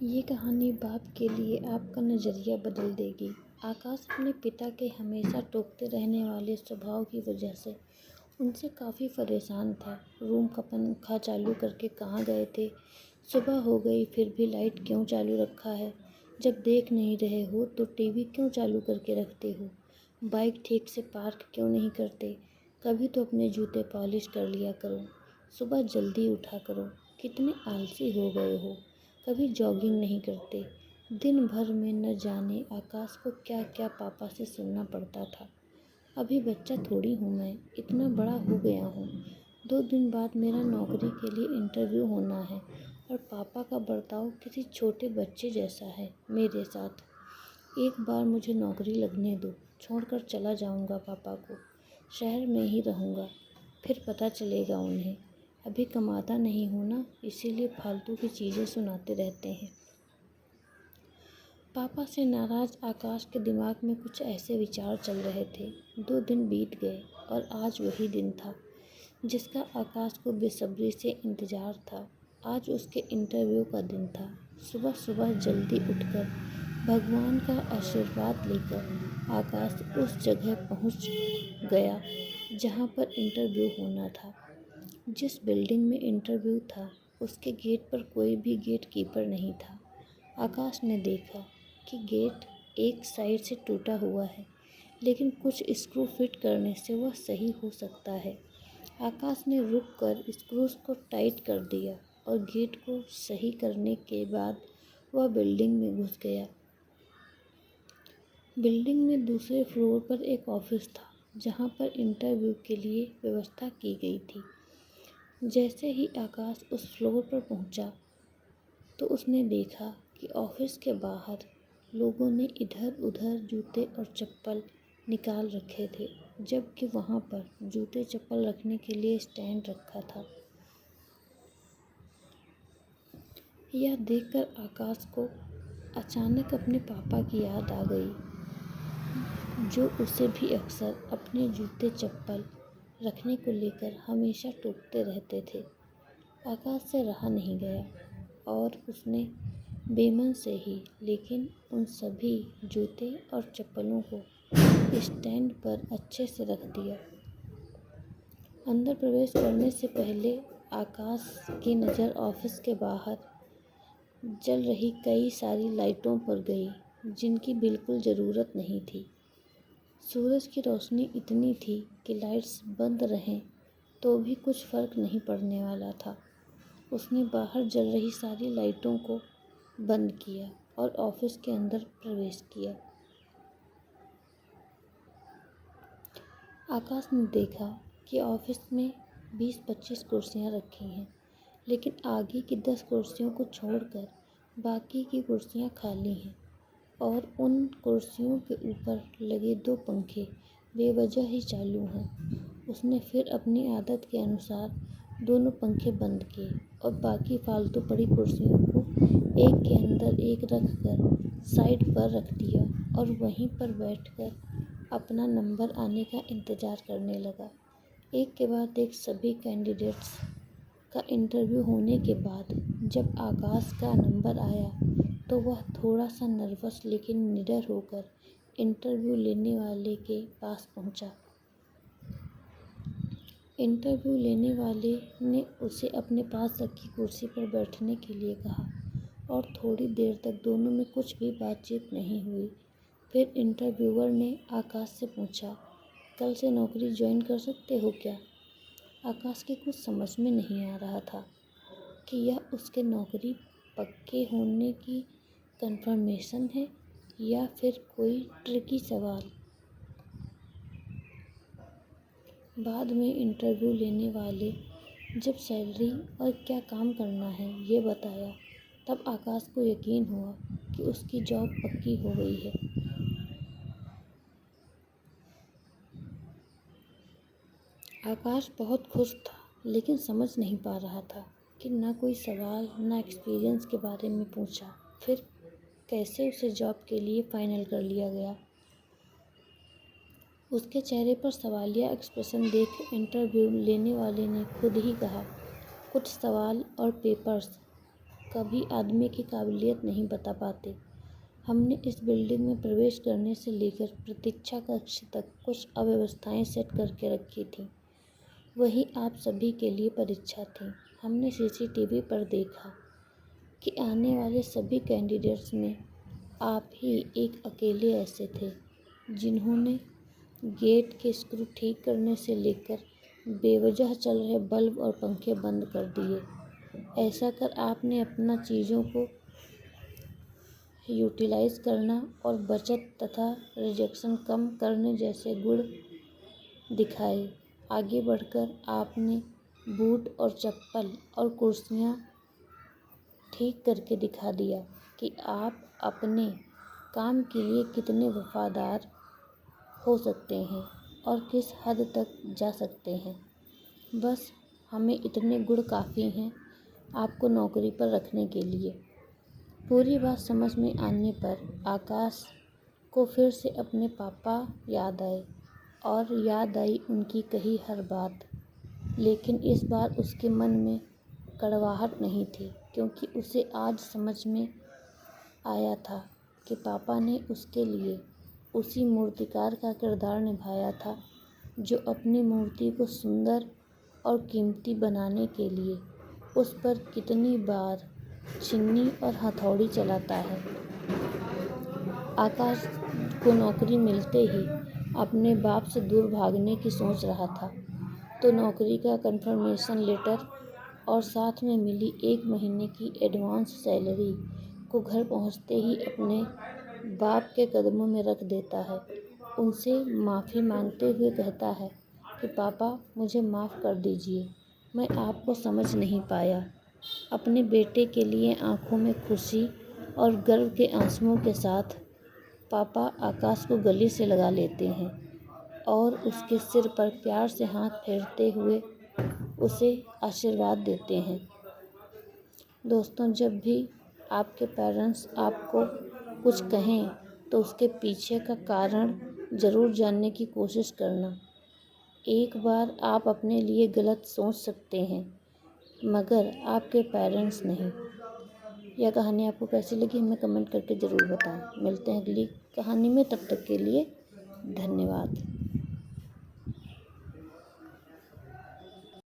ये कहानी बाप के लिए आपका नज़रिया बदल देगी। आकाश अपने पिता के हमेशा टोकते रहने वाले स्वभाव की वजह से उनसे काफ़ी परेशान था। रूम का पंखा चालू करके कहाँ गए थे? सुबह हो गई फिर भी लाइट क्यों चालू रखा है? जब देख नहीं रहे हो तो टीवी क्यों चालू करके रखते हो? बाइक ठीक से पार्क क्यों नहीं करते? कभी तो अपने जूते पॉलिश कर लिया करो। सुबह जल्दी उठा करो। कितने आलसी हो गए हो। कभी जॉगिंग नहीं करते। दिन भर में न जाने आकाश को क्या क्या पापा से सुनना पड़ता था। अभी बच्चा थोड़ी हूँ मैं, इतना बड़ा हो गया हूँ। 2 दिन बाद मेरा नौकरी के लिए इंटरव्यू होना है और पापा का बर्ताव किसी छोटे बच्चे जैसा है मेरे साथ। एक बार मुझे नौकरी लगने दो, छोड़कर चला जाऊँगा पापा को। शहर में ही रहूँगा, फिर पता चलेगा उन्हें। अभी कमाता नहीं हूँ ना, इसीलिए फालतू की चीज़ें सुनाते रहते हैं। पापा से नाराज़ आकाश के दिमाग में कुछ ऐसे विचार चल रहे थे। 2 दिन बीत गए और आज वही दिन था जिसका आकाश को बेसब्री से इंतज़ार था। आज उसके इंटरव्यू का दिन था। सुबह सुबह जल्दी उठकर भगवान का आशीर्वाद लेकर आकाश उस जगह पहुंच गया जहां पर इंटरव्यू होना था। जिस बिल्डिंग में इंटरव्यू था उसके गेट पर कोई भी गेट कीपर नहीं था। आकाश ने देखा कि गेट एक साइड से टूटा हुआ है, लेकिन कुछ स्क्रू फिट करने से वह सही हो सकता है। आकाश ने रुककर स्क्रूज को टाइट कर दिया और गेट को सही करने के बाद वह बिल्डिंग में घुस गया। बिल्डिंग में दूसरे फ्लोर पर एक ऑफिस था जहां पर इंटरव्यू के लिए व्यवस्था की गई थी। जैसे ही आकाश उस फ्लोर पर पहुंचा तो उसने देखा कि ऑफिस के बाहर लोगों ने इधर उधर जूते और चप्पल निकाल रखे थे, जबकि वहां पर जूते चप्पल रखने के लिए स्टैंड रखा था। यह देखकर आकाश को अचानक अपने पापा की याद आ गई, जो उसे भी अक्सर अपने जूते चप्पल रखने को लेकर हमेशा टोकते रहते थे। आकाश से रहा नहीं गया और उसने बेमन से ही लेकिन उन सभी जूते और चप्पलों को स्टैंड पर अच्छे से रख दिया। अंदर प्रवेश करने से पहले आकाश की नज़र ऑफिस के बाहर जल रही कई सारी लाइटों पर गई, जिनकी बिल्कुल ज़रूरत नहीं थी। सूरज की रोशनी इतनी थी कि लाइट्स बंद रहें तो भी कुछ फ़र्क नहीं पड़ने वाला था। उसने बाहर जल रही सारी लाइटों को बंद किया और ऑफिस के अंदर प्रवेश किया। आकाश ने देखा कि ऑफिस में 20-25 कुर्सियां रखी हैं, लेकिन आगे की 10 कुर्सियों को छोड़कर बाकी की कुर्सियां खाली हैं और उन कुर्सियों के ऊपर लगे 2 पंखे बेवजह ही चालू हैं। उसने फिर अपनी आदत के अनुसार दोनों पंखे बंद किए और बाकी फालतू पड़ी कुर्सियों को एक के अंदर एक रख कर साइड पर रख दिया और वहीं पर बैठकर अपना नंबर आने का इंतज़ार करने लगा। एक के बाद एक सभी कैंडिडेट्स का इंटरव्यू होने के बाद जब आकाश का नंबर आया तो वह थोड़ा सा नर्वस लेकिन निडर होकर इंटरव्यू लेने वाले के पास पहुंचा। इंटरव्यू लेने वाले ने उसे अपने पास रखी कुर्सी पर बैठने के लिए कहा और थोड़ी देर तक दोनों में कुछ भी बातचीत नहीं हुई। फिर इंटरव्यूअर ने आकाश से पूछा, कल से नौकरी ज्वाइन कर सकते हो क्या? आकाश की कुछ समझ में नहीं आ रहा था कि यह उसके नौकरी पक्के होने की कंफर्मेशन है या फिर कोई ट्रिकी सवाल। बाद में इंटरव्यू लेने वाले जब सैलरी और क्या काम करना है ये बताया, तब आकाश को यकीन हुआ कि उसकी जॉब पक्की हो गई है। आकाश बहुत खुश था, लेकिन समझ नहीं पा रहा था कि ना कोई सवाल ना एक्सपीरियंस के बारे में पूछा। फिर कैसे उसे जॉब के लिए फाइनल कर लिया गया। उसके चेहरे पर सवालिया एक्सप्रेशन देख इंटरव्यू लेने वाले ने खुद ही कहा, कुछ सवाल और पेपर्स कभी आदमी की काबिलियत नहीं बता पाते। हमने इस बिल्डिंग में प्रवेश करने से लेकर प्रतीक्षा कक्ष तक कुछ अव्यवस्थाएं सेट करके रखी थीं। वही आप सभी के लिए परीक्षा थी। हमने सीसीटीवी पर देखा कि आने वाले सभी कैंडिडेट्स में आप ही एक अकेले ऐसे थे जिन्होंने गेट के स्क्रू ठीक करने से लेकर बेवजह चल रहे बल्ब और पंखे बंद कर दिए। ऐसा कर आपने अपना चीज़ों को यूटिलाइज करना और बचत तथा रिजेक्शन कम करने जैसे गुण दिखाए। आगे बढ़कर आपने बूट और चप्पल और कुर्सियाँ ठीक करके दिखा दिया कि आप अपने काम के लिए कितने वफादार हो सकते हैं और किस हद तक जा सकते हैं। बस हमें इतने गुण काफ़ी हैं आपको नौकरी पर रखने के लिए। पूरी बात समझ में आने पर आकाश को फिर से अपने पापा याद आए और याद आई उनकी कही हर बात। लेकिन इस बार उसके मन में कड़वाहट नहीं थी, क्योंकि उसे आज समझ में आया था कि पापा ने उसके लिए उसी मूर्तिकार का किरदार निभाया था जो अपनी मूर्ति को सुंदर और कीमती बनाने के लिए उस पर कितनी बार छीनी और हथौड़ी चलाता है। आकाश को नौकरी मिलते ही अपने बाप से दूर भागने की सोच रहा था, तो नौकरी का कंफर्मेशन लेटर और साथ में मिली 1 महीने की एडवांस सैलरी को घर पहुंचते ही अपने बाप के कदमों में रख देता है। उनसे माफ़ी मांगते हुए कहता है कि पापा, मुझे माफ़ कर दीजिए, मैं आपको समझ नहीं पाया। अपने बेटे के लिए आंखों में खुशी और गर्व के आंसुओं के साथ पापा आकाश को गले से लगा लेते हैं और उसके सिर पर प्यार से हाथ फेरते हुए उसे आशीर्वाद देते हैं। दोस्तों, जब भी आपके पेरेंट्स आपको कुछ कहें तो उसके पीछे का कारण ज़रूर जानने की कोशिश करना। एक बार आप अपने लिए गलत सोच सकते हैं, मगर आपके पेरेंट्स नहीं। यह कहानी आपको कैसी लगी हमें कमेंट करके ज़रूर बताएं। मिलते हैं अगली कहानी में, तब तक के लिए धन्यवाद।